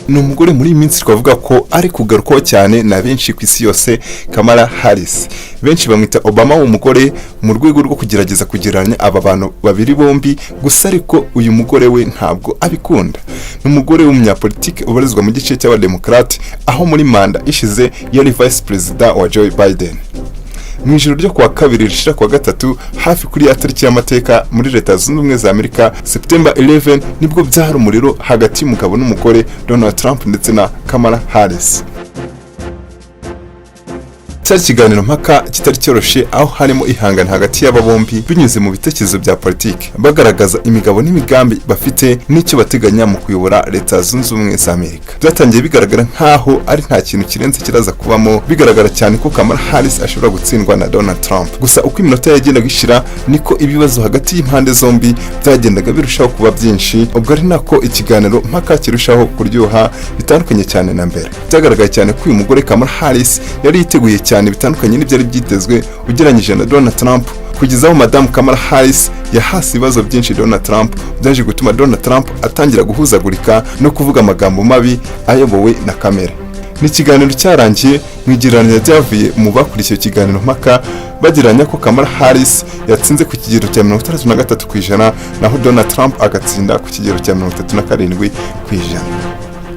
ni umugore muri minsi twavuga ko ari kugarukwaho cyane na benshi ku isi yose, Kamala Harris. Benshi bamwita Obama w'umugore mu rwego rwo kugerageza kugereranya aba bantu babiri bombi, gusa ariko uyu mugore we ntabwo abikunda. Ni umugore w'umunyapolitike ubarizwa mu gice cy'abademokrate, aho muri manda ishize yari vice president wa Joe Biden. Mu ijoro ryo kuwa kabiri rishira kuwa gatatu, hafi kuri ya tariki y'amateka muri Leta Zunze Ubumwe za Amerika, September 11, nibwo byahari umuriro hagati y'umugabo n'umugore, Donald Trump ndetse na Kamala Harris. Cyari kiganiro mpaka kitari cyoroshe, aho harimo ihangana hagati y'aba bombi binyuze mu bitekerezo bya politiki, bagaragaza imigabo n'imigambi bafite n'icyo bateganya mu kuyobora Leta Zunze Ubumwe za Amerika. Byatangiye bigaragara nkaho ari nta kintu kirenze kiraza kubamo, bigaragara cyane ko Kamala Harris ashobora gutsindwa na Donald Trump. Gusa uko iminota yagendaga ishira, niko ibibazo hagati y'impande zombi byagendaga birushaho kuba byinshi, ubwo ari nako ikiganiro mpaka kirushaho kuryoha bitandukanye cyane na mbere. Byagaragaye cyane ko uyu mugore Kamala Harris yari yiteguye cyane bitandukanye n'ibyari byitezwe ugereranyije na Donald Trump, kugeza aho Madame Kamala Harris yahase ibibazo byinshi Donald Trump, byaje gutuma Donald Trump atangira guhuzagurika no kuvuga amagambo mabi ayobowe na kamera. N'ikiganiro cyarangiye mu igereranya ryavuye mu bakurikiye ikiganiro mpaka bagiranya ko Kamala Harris yatsinze ku kigero cya 63%, naho Donald Trump agatsinda ku kigero cya 37%.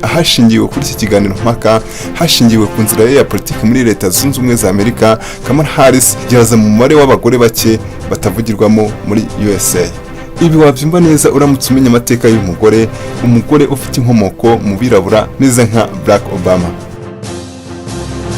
Hashingiwe kuri iki kiganiro mpaka, hashingiwe ku nzira ya politiki muri Leta Zunze Ubumwe za Amerika, Kamala Harris yaza mu mubare w'abagore bake batavugirwamo muri USA. Ibi wabyumva neza uramutse umenya amateka y'umugore, umugore ufite inkomoko mu birabura neza nka Barack Obama.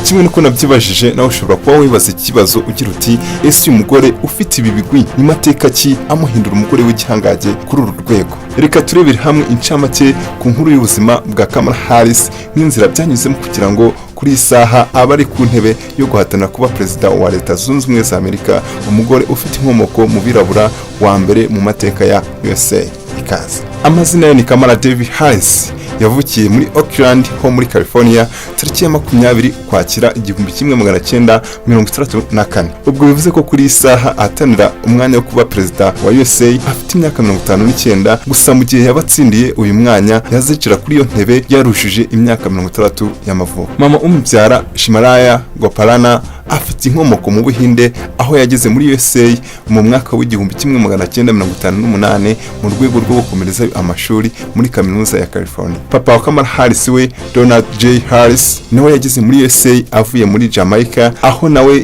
Kimwe nuko nabyibajije, nawe ushobora kuba wibaza ikibazo ugira uti, ese uyu mugore ufite ibi bigwi ni mateka ki amuhindura umugore w'igihangaje kuri uru rwego? Reka turebere hamwe incamake ku nkuru y'ubuzima bwa Kamala Harris n'inzira byanyuzemo kugira ngo kuri isaha abari ku ntebe yo guhatana kuba perezida wa Leta Zunze Ubumwe za Amerika, umugore ufite inkomoko mu birabura wa mbere mu mateka ya USA. Ikaze. Amazina ye ni Kamala David Harris. Yavukiye muri Oakland ho muri California tariki ya 20 Ukwakira 1964. Ubwo bivuze ko kuri isaha ahatanira umwanya wo kuba perezida wa USA afite imyaka 59, gusa mu gihe yabatsindiye uyu mwanya yazicira kuri iyo ntebe yarushije imyaka 60 y'amavuko. Mama umubyara Shimalaya Gopalana afite inkomoko mu Buhinde, aho yageze muri USA mu mwaka w'1958 mu rwego rwo gukomereza amashuri muri kaminuza ya California. Papa wa Kamala Harris we Donald J. Harris nawe yageze muri USA avuye muri Jamaica, aho nawe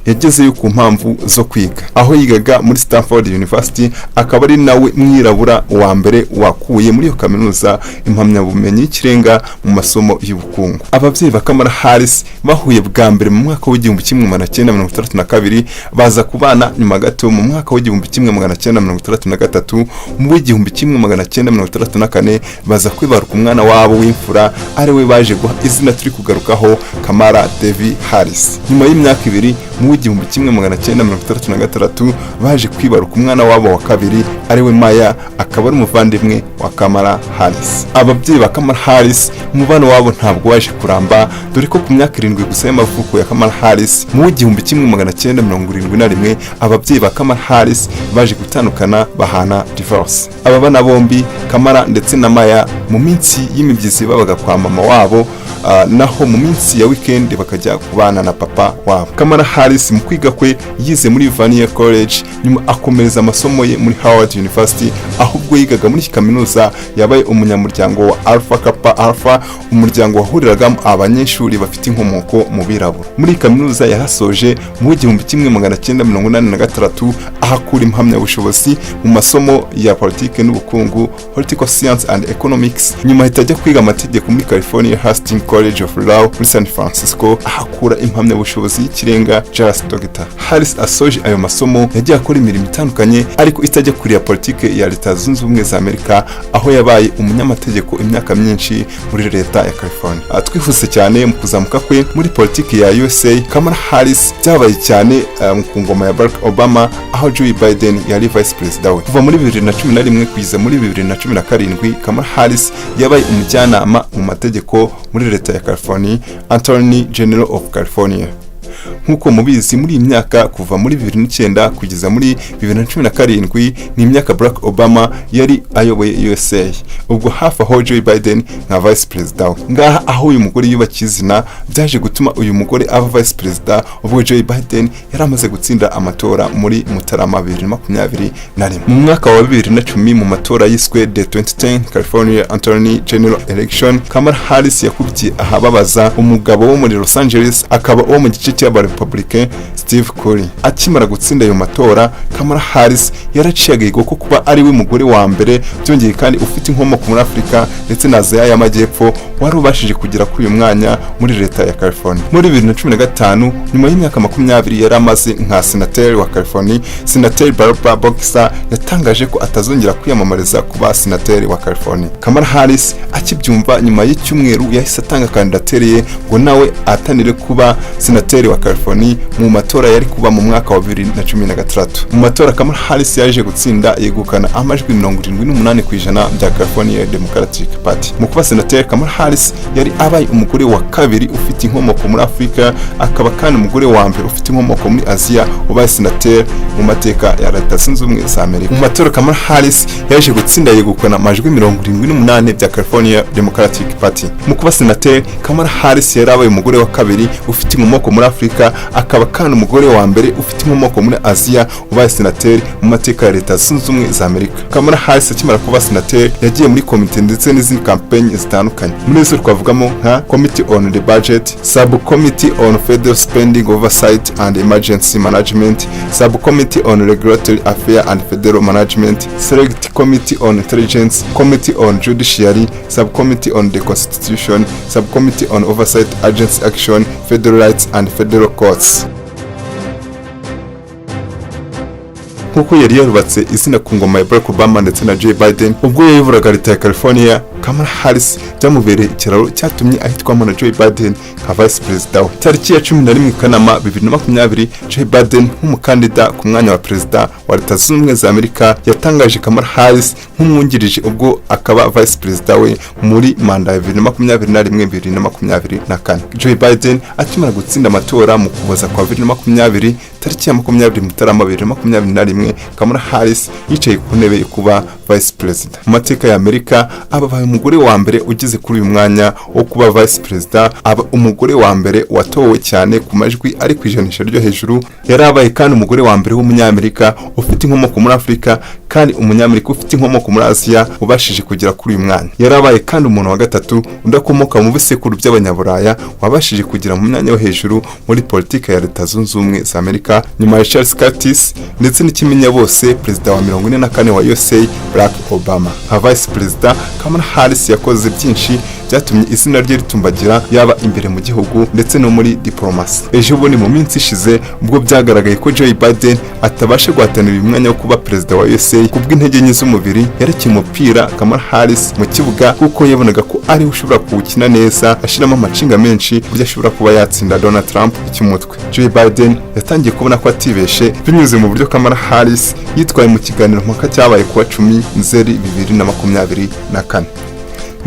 yagezeyo ku mpamvu zo kwiga, aho yigaga muri Stanford University, akaba ari nawe mwirabura wa mbere wakuye muri iyo kaminuza impamyabumenyi y'ikirenga mu masomo y'ubukungu. Ababyeyi ba Kamala Harris bahuye bwa mbere mu mwaka w'1962, baza kubana nyuma gato mu mwaka w'1963, mu w'1964 baza kwibaruka umwana wabo w'imfura, ari we baje guha izina turi kugarukaho, Kamala David Harris. Nyuma y'imyaka ibiri mu w'1966 baje kwibaruka umwana wabo wa kabiri, ari we Maya, akaba ari umuvandimwe wa Kamala Harris. Ababyeyi ba Kamala Harris umubano wabo ntabwo waje kuramba, dore ko ku myaka 7 gusa y'amavuko ya Kamala Harris mu w'1971 ababyeyi ba Kamala Harris baje gutandukana, bahana divorce. Aba bana bombi Kamala ndetse na Maya mu minsi y'imibyizi babaga kwa mama wabo, naho mu minsi ya weekend bakajya kubana na papa wabo. Kamala Harris mu kwiga kwe yize muri Virginia College, nyuma akomereza amasomo ye muri Howard University, ahubwo yigaga muri kaminuza yabaye umunyamuryango wa Alpha Kappa Alpha, umuryango wahuriragamo abanyeshuri bafite inkomoko mu birabura. Muri kaminuza yarasoje mu 1983, ahakura impamyabushobozi mu masomo ya politike n'ubukungu, Political Science and Economics. Nyuma ahita kwiga amategeko muri California Hastings College of Law muri San Francisco, ahakura impamyabushobozi y'ikirenga Juris Doctor. Harris asoje ayo masomo yagiye akora imirimo itandukanye, ariko itajya kuri ya politike ya Leta Zunze Ubumwe za Amerika, aho yabaye umunyamategeko imyaka myinshi muri Leta ya California. Twifuse cyane mu kuzamuka kwe muri politike ya USA. Kamala Harris byabaye cyane ku ngoma ya Barack Obama, aho Joe Biden yari vice president we. Kuva muri 2011 kugeza muri 2017, Kamala Harris yabaye umujyanama mu mategeko muri Leta ya California, Attorney General of California. nk'uko mubizi muri iyi myaka kuva muri 2009 kugeza muri 2017 ni imyaka Barack Obama yari ayoboye USA, ubwo hafi aho Joe Biden nka vice president. Ngaha aho uyu mugore yubakiye izina byaje gutuma uyu mugore aba vice president, ubwo Joe Biden yari amaze gutsinda amatora muri Mutarama 2021. Mu mwaka wa 2010 mu matora yiswe The 2010 California Attorney General Election, Kamala Harris yakubitiye ahababaza umugabo wo muri Los Angeles akaba uwo mu gice cy'aba Republican Steve Curry. Akimara gutsinda ayo matora, Kamala Harris yaraciye agahigo ko kuba ari we mugore wa mbere byongeye kandi ufite inkomoko muri Afrika ndetse na Aziya y'Amajyepfo wari ubashije kugera kuri uyu mwanya muri leta ya California. Muri 2015 nyuma y'imyaka 20 yari amaze nka senateri wa California, Senateri Barbara Boxer yatangaje ko atazongera kwiyamamariza kuba senateri wa California. Kamala Harris akibyumva nyuma y'icyumweru yahise atanga kandidatire ye ngo nawe atanire kuba senateri wa California mu matora yari kuba mu mwaka wa 2013. Mu matora Kamala Harris yaje gutsinda yegukana amajwi 78% bya California Democratic Party. Mu kuba senateri, Kamala Harris yari abaye umugore wa kabiri ufite inkomoko muri Afrika, akaba kandi umugore wa mbere ufite inkomoko muri Aziya ubaye senateri mu mateka ya Leta Zunze Ubumwe za Amerika. Mu matora Kamala Harris yaje gutsinda yegukana amajwi 78% bya California Democratic Party. Mu kuba senateri, Kamala Harris yari abaye umugore wa kabiri ufite inkomoko muri Afrika, akaba kandi umugore wa mbere ufite inkomoko muri Aziya ubaye senateri mu mateka ya Leta Zunze Ubumwe za Amerika. Kamala Harris akimara kuba senateri yagiye muri komite ndetse n'izindi campaign zitandukanye. Muri zo twavugamo nka Committee on the Budget, Subcommittee on Federal Spending Oversight and Emergency Management, Subcommittee on Regulatory Affairs and Federal Management, Select Committee on Intelligence, Committee on Judiciary, Subcommittee on the Constitution, Subcommittee on Oversight Agency Action, Federal Rights and Federal Courts. Nkuko yari yarubatse izina ku ngoma ya Barack Obama ndetse na Joe Biden ubwo yayoboraga leta ya California, Kamala Harris byamubereye ikiraro cyatumye ahitwamo na Joe Biden nka vice president. Tariki ya 11 Kanama 2020, Joe Biden nk'umukandida ku mwanya wa perezida wa Leta Zunze Ubumwe za Amerika yatangaje Kamala Harris nk'umwungirije ubwo akaba vice president we muri manda ya 2021-2024. Joe Biden akimara gutsinda amatora mu kuboza kwa 2020 tariki ya 20 Mutarama 2021, Kamala Harris yicaye ku ntebe yo kuba vice president. Mu mateka ya Amerika ababaye umugore wa mbere ugeze kuri uyu mwanya wo kuba vice president, aba umugore wa mbere watowe cyane ku majwi ari ku ijanisha ryo hejuru. Yarabaye kandi umugore wa mbere w'umunyamerika ufite inkomoko muri Afrika kandi umunyamerika ufite inkomoko muri Aziya ubashije kugera kuri uyu mwanya. Yarabaye kandi umuntu wa gatatu udakomoka mu bisekuru by'abanyaburaya wabashije kugira mu myanya yo hejuru muri politika ya Leta Zunze Ubumwe za Amerika nyuma ya Charles Curtis ndetse n'ikimenya bose perezida wa 44 wa USA Barack Obama. Nka vice president, Kamala Harris yakoze byinshi byatumye izina rye ritumbagira yaba imbere mu gihugu ndetse no muri diplomasi. Ejo bundi mu minsi ishize ubwo byagaragaye ko Joe Biden atabasha guhatanira umwanya wo kuba perezida wa USA kubw'intege nke z'umubiri, yarekeye umupira Kamala Harris mu kibuga kuko yabonaga ko ari ushobora kuwukina neza ashiramo amacinga menshi buryo ashobora kuba yatsinda Donald Trump icy'umutwe. Joe Biden yatangiye kubona ko atibeshe binyuze mu buryo Kamala Harris yitwaye mu kiganiro mpaka cyabaye kuwa 10 Nzeri 2024.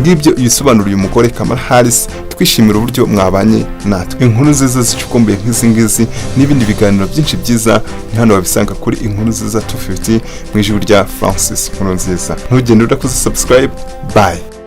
Ngibyo ibisobanura uyu mugore Kamala Harris. Twishimira uburyo mwabanye natwe. Inkuru nziza zicukumbuye nk'izi ngizi n'ibindi biganiro byinshi byiza hano wabisanga kuri Inkuru Nziza 250 mu ijuru rya Francis Nkuru Nziza. Ntugende udakoze subscribe. Bye.